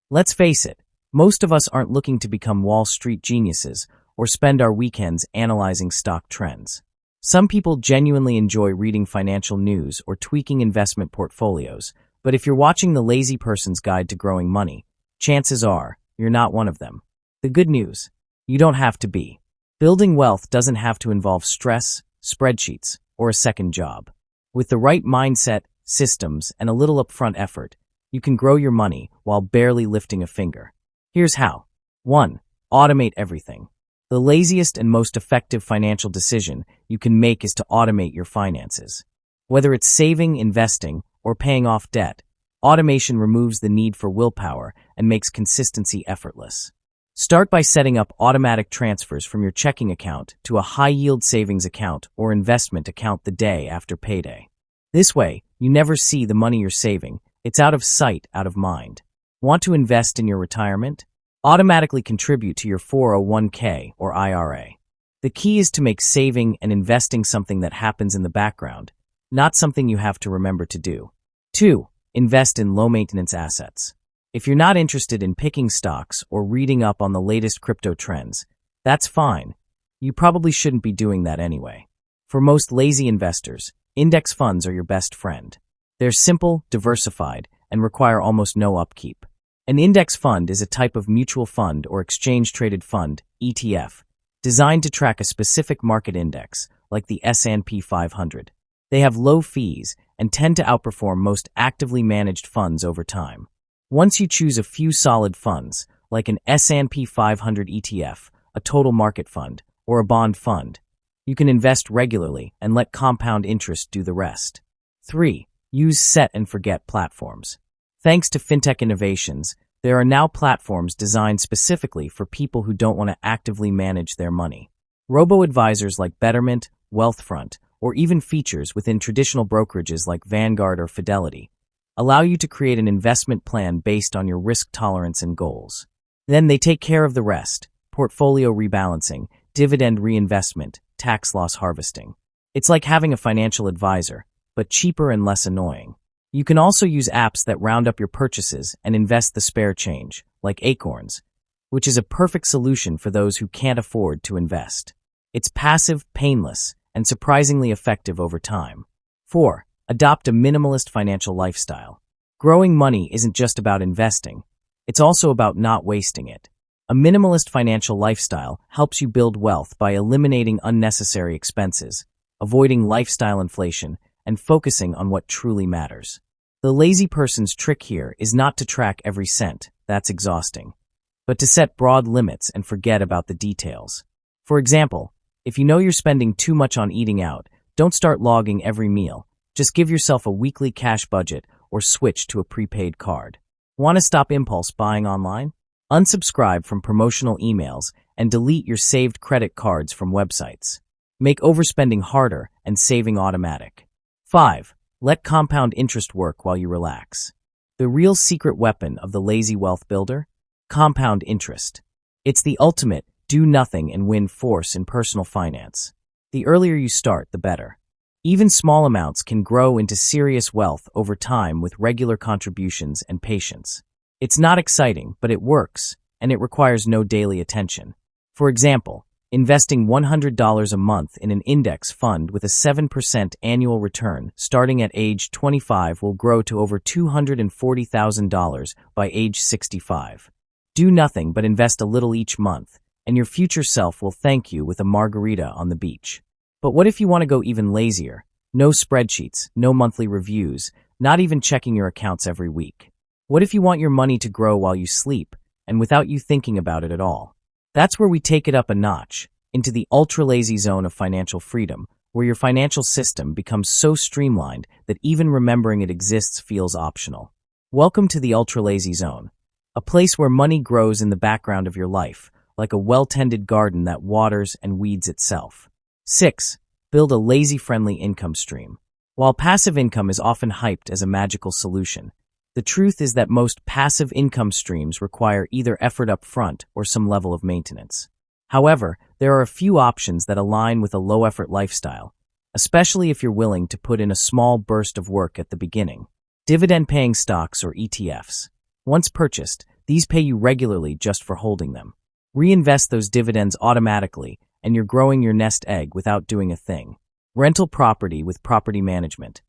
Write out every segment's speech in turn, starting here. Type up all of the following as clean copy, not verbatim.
Let's face it, most of us aren't looking to become Wall Street geniuses or spend our weekends analyzing stock trends. Some people genuinely enjoy reading financial news or tweaking investment portfolios, but if you're watching The Lazy Person's Guide to Growing Money, chances are you're not one of them. The good news: you don't have to be. Building wealth doesn't have to involve stress, spreadsheets, or a second job. With the right mindset, systems, and a little upfront effort, you can grow your money while barely lifting a finger. Here's how. 1. Automate everything. The laziest and most effective financial decision you can make is to automate your finances. Whether it's saving, investing, or paying off debt, automation removes the need for willpower and makes consistency effortless. Start by setting up automatic transfers from your checking account to a high-yield savings account or investment account the day after payday. This way, you never see the money you're saving. It's out of sight, out of mind. Want to invest in your retirement? Automatically contribute to your 401k or IRA. The key is to make saving and investing something that happens in the background, not something you have to remember to do. 2. Invest in low-maintenance assets. If you're not interested in picking stocks or reading up on the latest crypto trends, that's fine. You probably shouldn't be doing that anyway. For most lazy investors, index funds are your best friend. They're simple, diversified, and require almost no upkeep. An index fund is a type of mutual fund or exchange-traded fund, ETF, designed to track a specific market index, like the S&P 500. They have low fees and tend to outperform most actively managed funds over time. Once you choose a few solid funds, like an S&P 500 ETF, a total market fund, or a bond fund, you can invest regularly and let compound interest do the rest. 3. Use set-and-forget platforms. Thanks to fintech innovations, there are now platforms designed specifically for people who don't want to actively manage their money. Robo-advisors like Betterment, Wealthfront, or even features within traditional brokerages like Vanguard or Fidelity allow you to create an investment plan based on your risk tolerance and goals. Then they take care of the rest: portfolio rebalancing, dividend reinvestment, tax loss harvesting. It's like having a financial advisor, but cheaper and less annoying. You can also use apps that round up your purchases and invest the spare change, like Acorns, which is a perfect solution for those who can't afford to invest. It's passive, painless, and surprisingly effective over time. 4. Adopt a minimalist financial lifestyle. Growing money isn't just about investing. It's also about not wasting it. A minimalist financial lifestyle helps you build wealth by eliminating unnecessary expenses, avoiding lifestyle inflation, and focusing on what truly matters. The lazy person's trick here is not to track every cent, that's exhausting, but to set broad limits and forget about the details. For example, if you know you're spending too much on eating out, don't start logging every meal. Just give yourself a weekly cash budget or switch to a prepaid card. Want to stop impulse buying online? Unsubscribe from promotional emails and delete your saved credit cards from websites. Make overspending harder and saving automatic. 5. Let compound interest work while you relax. The real secret weapon of the lazy wealth builder? Compound interest. It's the ultimate do nothing and win force in personal finance. The earlier you start, the better. Even small amounts can grow into serious wealth over time with regular contributions and patience. It's not exciting, but it works, and it requires no daily attention. For example, investing $100 a month in an index fund with a 7% annual return starting at age 25 will grow to over $240,000 by age 65. Do nothing but invest a little each month, and your future self will thank you with a margarita on the beach. But what if you want to go even lazier? No spreadsheets, no monthly reviews, not even checking your accounts every week. What if you want your money to grow while you sleep, and without you thinking about it at all? That's where we take it up a notch, into the ultra-lazy zone of financial freedom, where your financial system becomes so streamlined that even remembering it exists feels optional. Welcome to the ultra-lazy zone, a place where money grows in the background of your life, like a well-tended garden that waters and weeds itself. 6. Build a lazy-friendly income stream. While passive income is often hyped as a magical solution, the truth is that most passive income streams require either effort up front or some level of maintenance. However, there are a few options that align with a low-effort lifestyle, especially if you're willing to put in a small burst of work at the beginning. Dividend-paying stocks or ETFs. Once purchased, These pay you regularly just for holding them. Reinvest those dividends automatically, and you're growing your nest egg without doing a thing. Rental property with property management.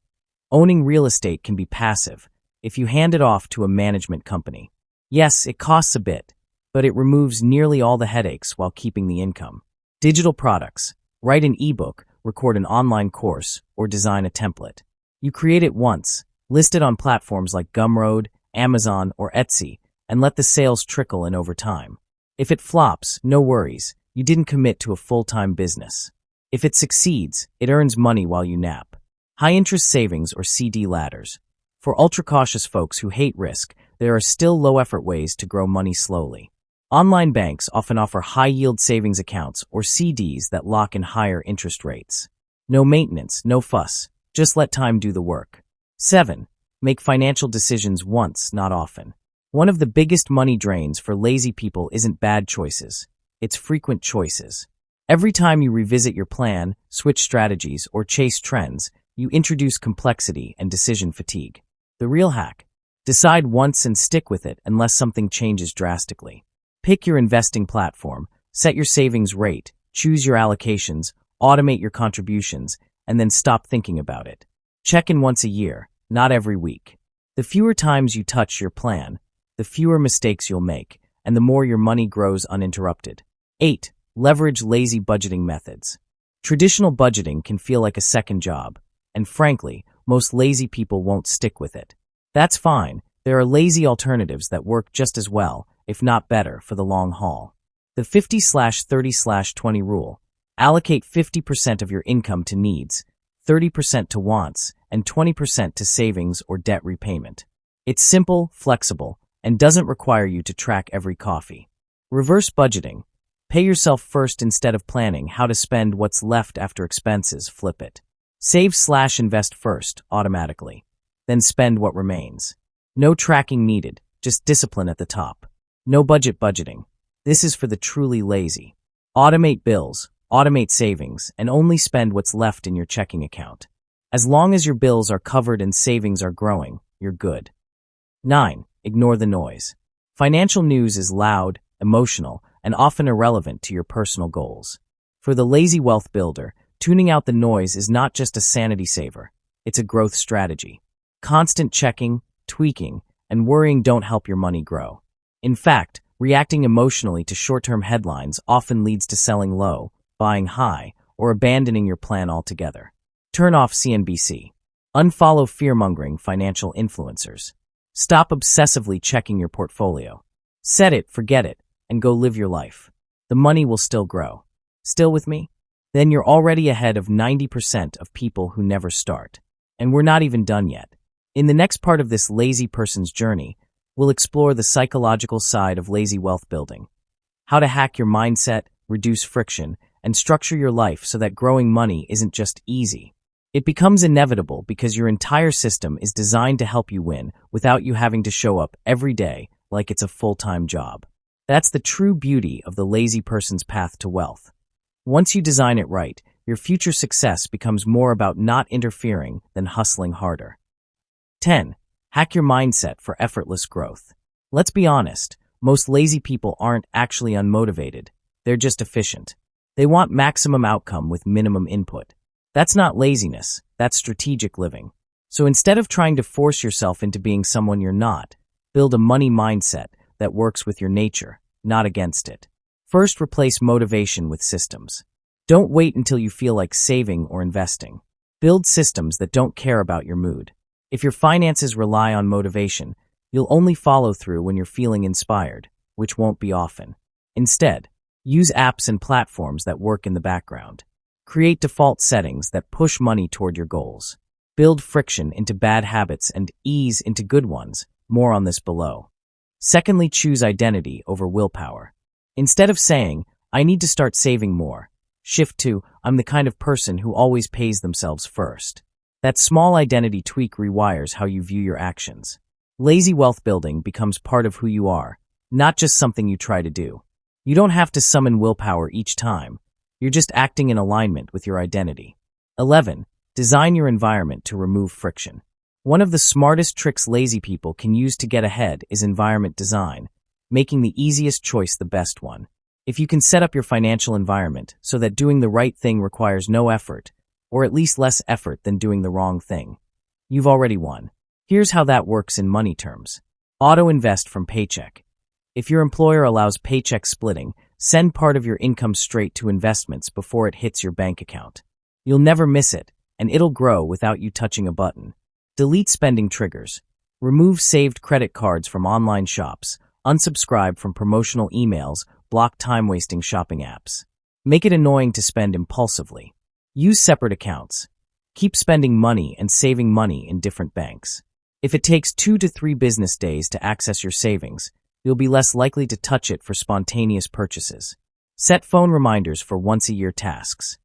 Owning real estate can be passive if you hand it off to a management company. Yes, it costs a bit, but it removes nearly all the headaches while keeping the income. Digital products. Write an ebook, record an online course, or design a template. You create it once, list it on platforms like Gumroad, Amazon, or Etsy, and let the sales trickle in over time. If it flops, no worries, you didn't commit to a full-time business. If it succeeds, it earns money while you nap. High-interest savings or CD ladders. For ultra-cautious folks who hate risk, there are still low-effort ways to grow money slowly. Online banks often offer high-yield savings accounts or CDs that lock in higher interest rates. No maintenance, no fuss, just let time do the work. 7. Make financial decisions once, not often. One of the biggest money drains for lazy people isn't bad choices, it's frequent choices. Every time you revisit your plan, switch strategies, or chase trends, you introduce complexity and decision fatigue. The real hack: decide once and stick with it unless something changes drastically. Pick your investing platform, set your savings rate, choose your allocations, automate your contributions, and then stop thinking about it. Check in once a year, not every week. The fewer times you touch your plan, the fewer mistakes you'll make, and the more your money grows uninterrupted. 8. Leverage lazy budgeting methods. Traditional budgeting can feel like a second job, and frankly, most lazy people won't stick with it. That's fine. There are lazy alternatives that work just as well, if not better, for the long haul. The 50/30/20 rule. Allocate 50% of your income to needs, 30% to wants, and 20% to savings or debt repayment. It's simple, flexible, and doesn't require you to track every coffee. Reverse budgeting. Pay yourself first instead of planning how to spend what's left after expenses. Flip it. Save/invest first, automatically. Then spend what remains. No tracking needed, just discipline at the top. No budget budgeting. This is for the truly lazy. Automate bills, automate savings, and only spend what's left in your checking account. As long as your bills are covered and savings are growing, you're good. 9. Ignore the noise. Financial news is loud, emotional, and often irrelevant to your personal goals. For the lazy wealth builder, tuning out the noise is not just a sanity saver, it's a growth strategy. Constant checking, tweaking, and worrying don't help your money grow. In fact, reacting emotionally to short-term headlines often leads to selling low, buying high, or abandoning your plan altogether. Turn off CNBC. Unfollow fear-mongering financial influencers. Stop obsessively checking your portfolio. Set it, forget it, and go live your life. The money will still grow. Still with me? Then you're already ahead of 90% of people who never start. And we're not even done yet. In the next part of this lazy person's journey, we'll explore the psychological side of lazy wealth building. How to hack your mindset, reduce friction, and structure your life so that growing money isn't just easy. It becomes inevitable because your entire system is designed to help you win without you having to show up every day like it's a full-time job. That's the true beauty of the lazy person's path to wealth. Once you design it right, your future success becomes more about not interfering than hustling harder. 10. Hack your mindset for effortless growth. Let's be honest, most lazy people aren't actually unmotivated. They're just efficient. They want maximum outcome with minimum input. That's not laziness, that's strategic living. So instead of trying to force yourself into being someone you're not, build a money mindset that works with your nature, not against it. First, replace motivation with systems. Don't wait until you feel like saving or investing. Build systems that don't care about your mood. If your finances rely on motivation, you'll only follow through when you're feeling inspired, which won't be often. Instead, use apps and platforms that work in the background. Create default settings that push money toward your goals. Build friction into bad habits and ease into good ones. More on this below. Secondly, choose identity over willpower. Instead of saying, I need to start saving more, shift to, I'm the kind of person who always pays themselves first. That small identity tweak rewires how you view your actions. Lazy wealth building becomes part of who you are, not just something you try to do. You don't have to summon willpower each time. You're just acting in alignment with your identity. 11. Design your environment to remove friction. One of the smartest tricks lazy people can use to get ahead is environment design. making the easiest choice the best one. If you can set up your financial environment so that doing the right thing requires no effort, or at least less effort than doing the wrong thing, you've already won. Here's how that works in money terms. Auto-invest from paycheck. If your employer allows paycheck splitting, send part of your income straight to investments before it hits your bank account. You'll never miss it, and it'll grow without you touching a button. Delete spending triggers. Remove saved credit cards from online shops, unsubscribe from promotional emails, block time-wasting shopping apps. Make it annoying to spend impulsively. Use separate accounts. Keep spending money and saving money in different banks. If it takes 2 to 3 business days to access your savings, you'll be less likely to touch it for spontaneous purchases. Set phone reminders for once-a-year tasks.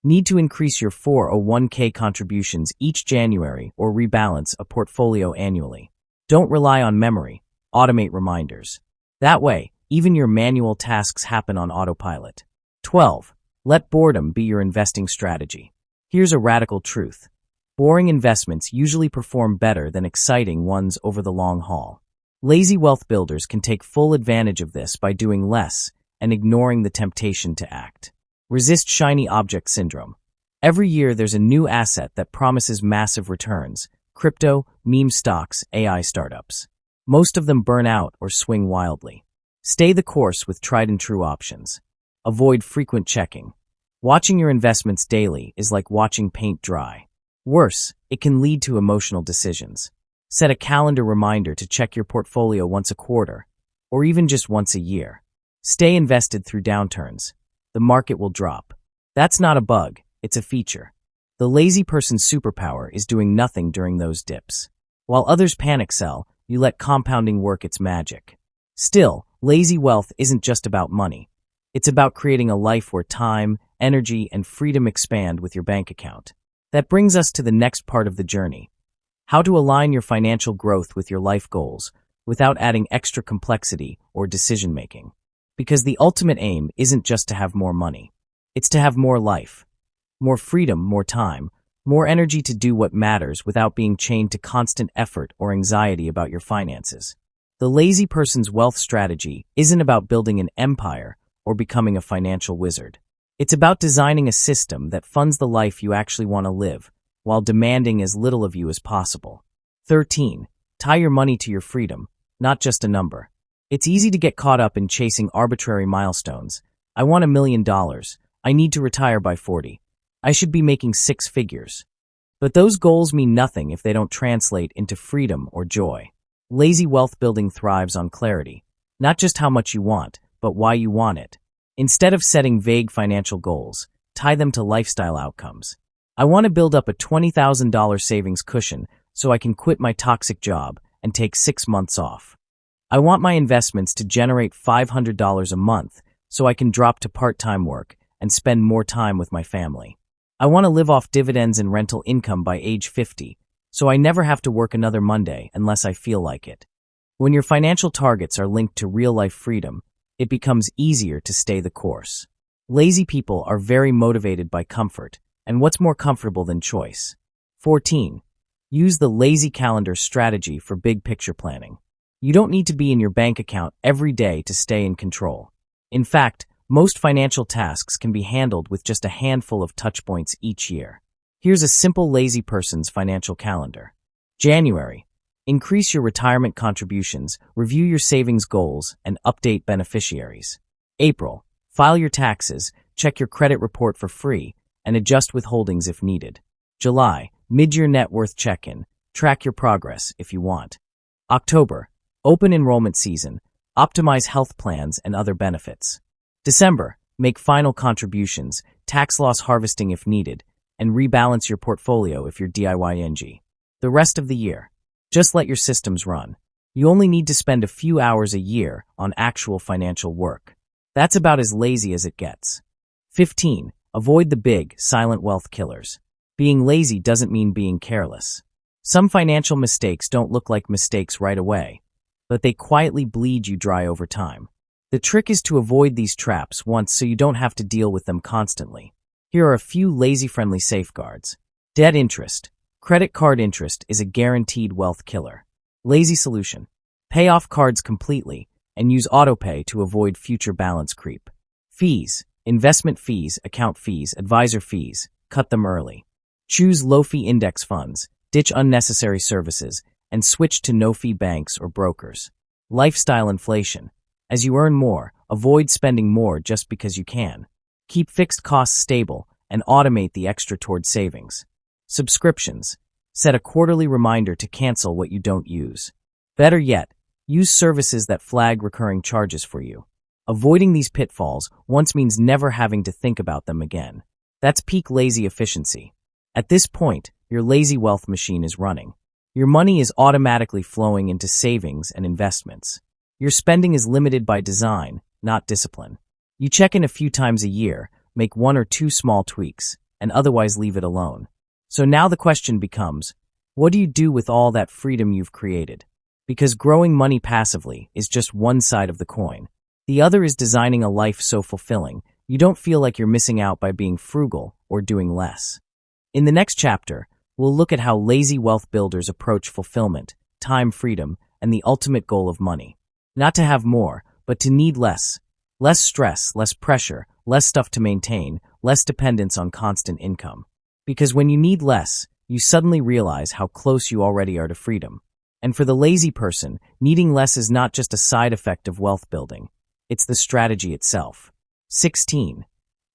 Need to increase your 401k contributions each January or rebalance a portfolio annually. Don't rely on memory. Automate reminders. That way, even your manual tasks happen on autopilot. 12. Let boredom be your investing strategy. Here's a radical truth. Boring investments usually perform better than exciting ones over the long haul. Lazy wealth builders can take full advantage of this by doing less and ignoring the temptation to act. Resist shiny object syndrome. Every year there's a new asset that promises massive returns: crypto, meme stocks, AI startups. Most of them burn out or swing wildly. Stay the course with tried and true options. Avoid frequent checking. Watching your investments daily is like watching paint dry. Worse, it can lead to emotional decisions. Set a calendar reminder to check your portfolio once a quarter, or even just once a year. Stay invested through downturns. The market will drop. That's not a bug, it's a feature. The lazy person's superpower is doing nothing during those dips. While others panic sell, you let compounding work its magic. Still, lazy wealth isn't just about money. It's about creating a life where time, energy, and freedom expand with your bank account. That brings us to the next part of the journey: how to align your financial growth with your life goals without adding extra complexity or decision-making. Because the ultimate aim isn't just to have more money. It's to have more life, more freedom, more time, more energy to do what matters without being chained to constant effort or anxiety about your finances. The lazy person's wealth strategy isn't about building an empire or becoming a financial wizard. It's about designing a system that funds the life you actually want to live, while demanding as little of you as possible. 13. Tie your money to your freedom, not just a number. It's easy to get caught up in chasing arbitrary milestones. I want $1 million. I need to retire by 40. I should be making 6 figures. But those goals mean nothing if they don't translate into freedom or joy. Lazy wealth building thrives on clarity, not just how much you want, but why you want it. Instead of setting vague financial goals, tie them to lifestyle outcomes. I want to build up a $20,000 savings cushion so I can quit my toxic job and take 6 months off. I want my investments to generate $500 a month so I can drop to part-time work and spend more time with my family. I want to live off dividends and rental income by age 50, so I never have to work another Monday unless I feel like it. When your financial targets are linked to real-life freedom, it becomes easier to stay the course. Lazy people are very motivated by comfort, and what's more comfortable than choice? 14. Use the lazy calendar strategy for big picture planning. You don't need to be in your bank account every day to stay in control. In fact, most financial tasks can be handled with just a handful of touchpoints each year. Here's a simple lazy person's financial calendar. January. Increase your retirement contributions, review your savings goals, and update beneficiaries. April. File your taxes, check your credit report for free, and adjust withholdings if needed. July. Mid-year net worth check-in. Track your progress if you want. October. Open enrollment season. Optimize health plans and other benefits. December. Make final contributions, tax loss harvesting if needed, and rebalance your portfolio if you're DIY-ing. The rest of the year, just let your systems run. You only need to spend a few hours a year on actual financial work. That's about as lazy as it gets. 15. Avoid the big, silent wealth killers. Being lazy doesn't mean being careless. Some financial mistakes don't look like mistakes right away, but they quietly bleed you dry over time. The trick is to avoid these traps once so you don't have to deal with them constantly. Here are a few lazy-friendly safeguards. Debt interest. Credit card interest is a guaranteed wealth killer. Lazy solution. Pay off cards completely, and use autopay to avoid future balance creep. Fees, investment fees, account fees, advisor fees, cut them early. Choose low-fee index funds, ditch unnecessary services, and switch to no-fee banks or brokers. Lifestyle inflation. As you earn more, avoid spending more just because you can. Keep fixed costs stable and automate the extra toward savings. Subscriptions. Set a quarterly reminder to cancel what you don't use. Better yet, use services that flag recurring charges for you. Avoiding these pitfalls once means never having to think about them again. That's peak lazy efficiency. At this point, your lazy wealth machine is running. Your money is automatically flowing into savings and investments. Your spending is limited by design, not discipline. You check in a few times a year, make one or two small tweaks, and otherwise leave it alone. So now the question becomes, what do you do with all that freedom you've created? Because growing money passively is just one side of the coin. The other is designing a life so fulfilling, you don't feel like you're missing out by being frugal or doing less. In the next chapter, we'll look at how lazy wealth builders approach fulfillment, time freedom, and the ultimate goal of money. Not to have more, but to need less. Less stress, less pressure, less stuff to maintain, less dependence on constant income. Because when you need less, you suddenly realize how close you already are to freedom. And for the lazy person, needing less is not just a side effect of wealth building. It's the strategy itself. 16.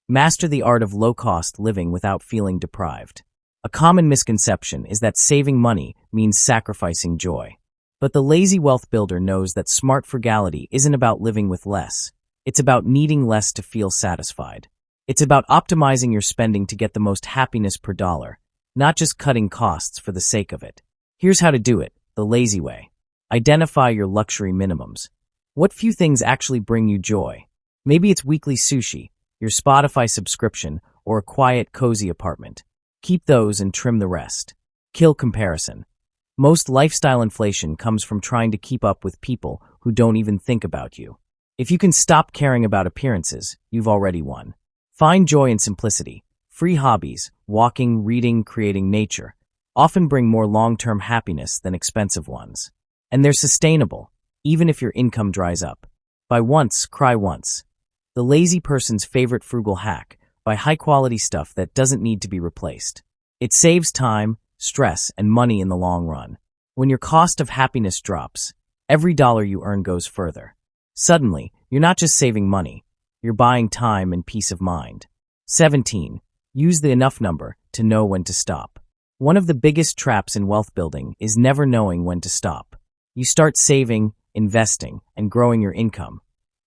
Master the art of low-cost living without feeling deprived. A common misconception is that saving money means sacrificing joy. But the lazy wealth builder knows that smart frugality isn't about living with less. It's about needing less to feel satisfied. It's about optimizing your spending to get the most happiness per dollar, not just cutting costs for the sake of it. Here's how to do it, the lazy way. Identify your luxury minimums. What few things actually bring you joy? Maybe it's weekly sushi, your Spotify subscription, or a quiet, cozy apartment. Keep those and trim the rest. Kill comparison. Most lifestyle inflation comes from trying to keep up with people who don't even think about you. If you can stop caring about appearances, you've already won. Find joy in simplicity. Free hobbies, walking, reading, creating nature, often bring more long-term happiness than expensive ones. And they're sustainable, even if your income dries up. Buy once, cry once. The lazy person's favorite frugal hack: buy high-quality stuff that doesn't need to be replaced. It saves time, stress, and money in the long run. When your cost of happiness drops, every dollar you earn goes further. Suddenly, you're not just saving money, you're buying time and peace of mind. 17. Use the enough number to know when to stop. One of the biggest traps in wealth building is never knowing when to stop. You start saving, investing, and growing your income.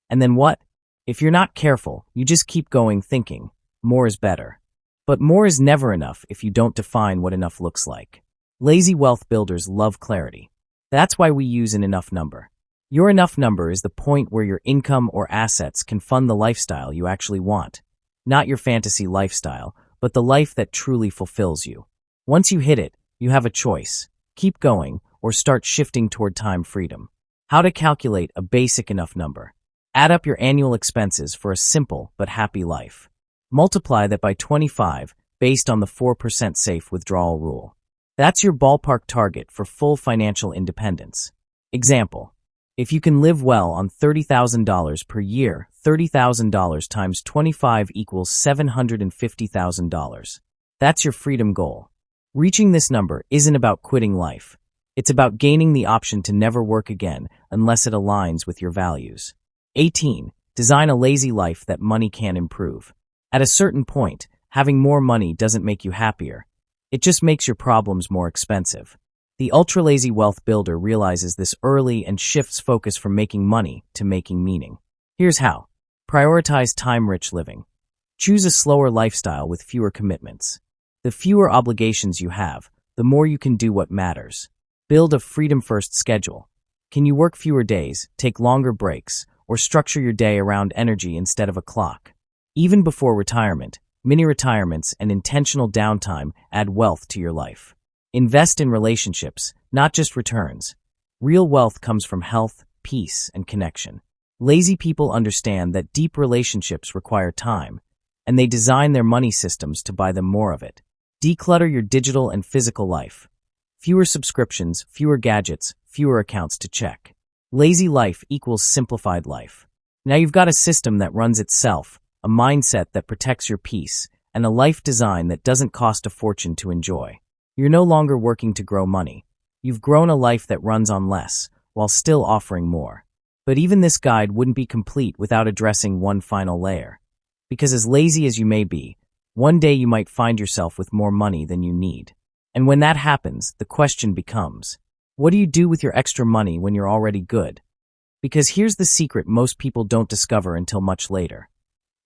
And then what? If you're not careful, you just keep going thinking, more is better. But more is never enough if you don't define what enough looks like. Lazy wealth builders love clarity. That's why we use an enough number. Your enough number is the point where your income or assets can fund the lifestyle you actually want. Not your fantasy lifestyle, but the life that truly fulfills you. Once you hit it, you have a choice: keep going or start shifting toward time freedom. How to calculate a basic enough number. Add up your annual expenses for a simple but happy life. Multiply that by 25 based on the 4% safe withdrawal rule. That's your ballpark target for full financial independence. Example: if you can live well on $30,000 per year, $30,000 times 25 equals $750,000. That's your freedom goal. Reaching this number isn't about quitting life. It's about gaining the option to never work again unless it aligns with your values. 18. Design a lazy life that money can improve. At a certain point, having more money doesn't make you happier. It just makes your problems more expensive. The ultra-lazy wealth builder realizes this early and shifts focus from making money to making meaning. Here's how. Prioritize time-rich living. Choose a slower lifestyle with fewer commitments. The fewer obligations you have, the more you can do what matters. Build a freedom-first schedule. Can you work fewer days, take longer breaks, or structure your day around energy instead of a clock? Even before retirement, mini-retirements and intentional downtime add wealth to your life. Invest in relationships, not just returns. Real wealth comes from health, peace, and connection. Lazy people understand that deep relationships require time, and they design their money systems to buy them more of it. Declutter your digital and physical life. Fewer subscriptions, fewer gadgets, fewer accounts to check. Lazy life equals simplified life. Now you've got a system that runs itself, a mindset that protects your peace, and a life design that doesn't cost a fortune to enjoy. You're no longer working to grow money. You've grown a life that runs on less, while still offering more. But even this guide wouldn't be complete without addressing one final layer. Because as lazy as you may be, one day you might find yourself with more money than you need. And when that happens, the question becomes, what do you do with your extra money when you're already good? Because here's the secret most people don't discover until much later.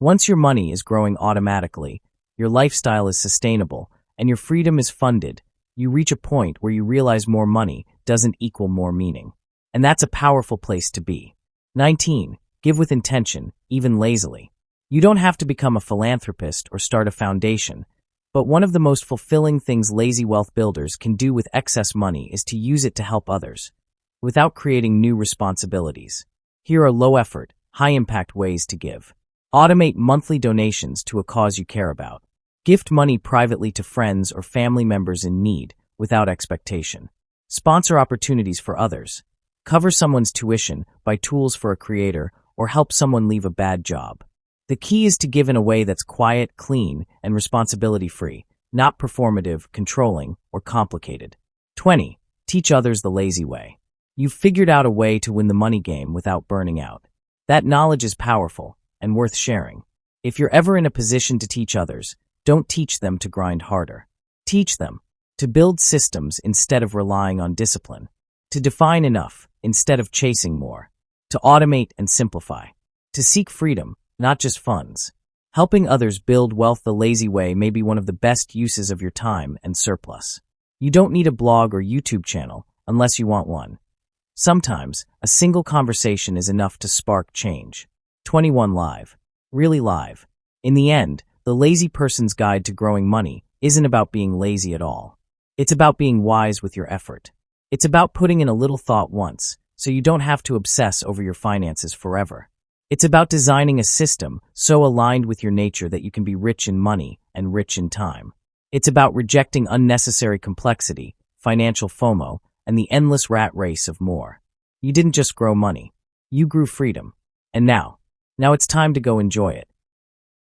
Once your money is growing automatically, your lifestyle is sustainable, and your freedom is funded, you reach a point where you realize more money doesn't equal more meaning. And that's a powerful place to be. 19. Give with intention, even lazily. You don't have to become a philanthropist or start a foundation, but one of the most fulfilling things lazy wealth builders can do with excess money is to use it to help others, without creating new responsibilities. Here are low-effort, high-impact ways to give. Automate monthly donations to a cause you care about. Gift money privately to friends or family members in need, without expectation. Sponsor opportunities for others. Cover someone's tuition, buy tools for a creator, or help someone leave a bad job. The key is to give in a way that's quiet, clean, and responsibility-free, not performative, controlling, or complicated. 20. Teach others the lazy way. You've figured out a way to win the money game without burning out. That knowledge is powerful and worth sharing. If you're ever in a position to teach others, don't teach them to grind harder. Teach them to build systems instead of relying on discipline, to define enough instead of chasing more, to automate and simplify, to seek freedom, not just funds. Helping others build wealth the lazy way may be one of the best uses of your time and surplus. You don't need a blog or YouTube channel unless you want one. Sometimes, a single conversation is enough to spark change. 21 Live. Really live. In the end, the lazy person's guide to growing money isn't about being lazy at all. It's about being wise with your effort. It's about putting in a little thought once, so you don't have to obsess over your finances forever. It's about designing a system so aligned with your nature that you can be rich in money and rich in time. It's about rejecting unnecessary complexity, financial FOMO, and the endless rat race of more. You didn't just grow money. You grew freedom. And now it's time to go enjoy it.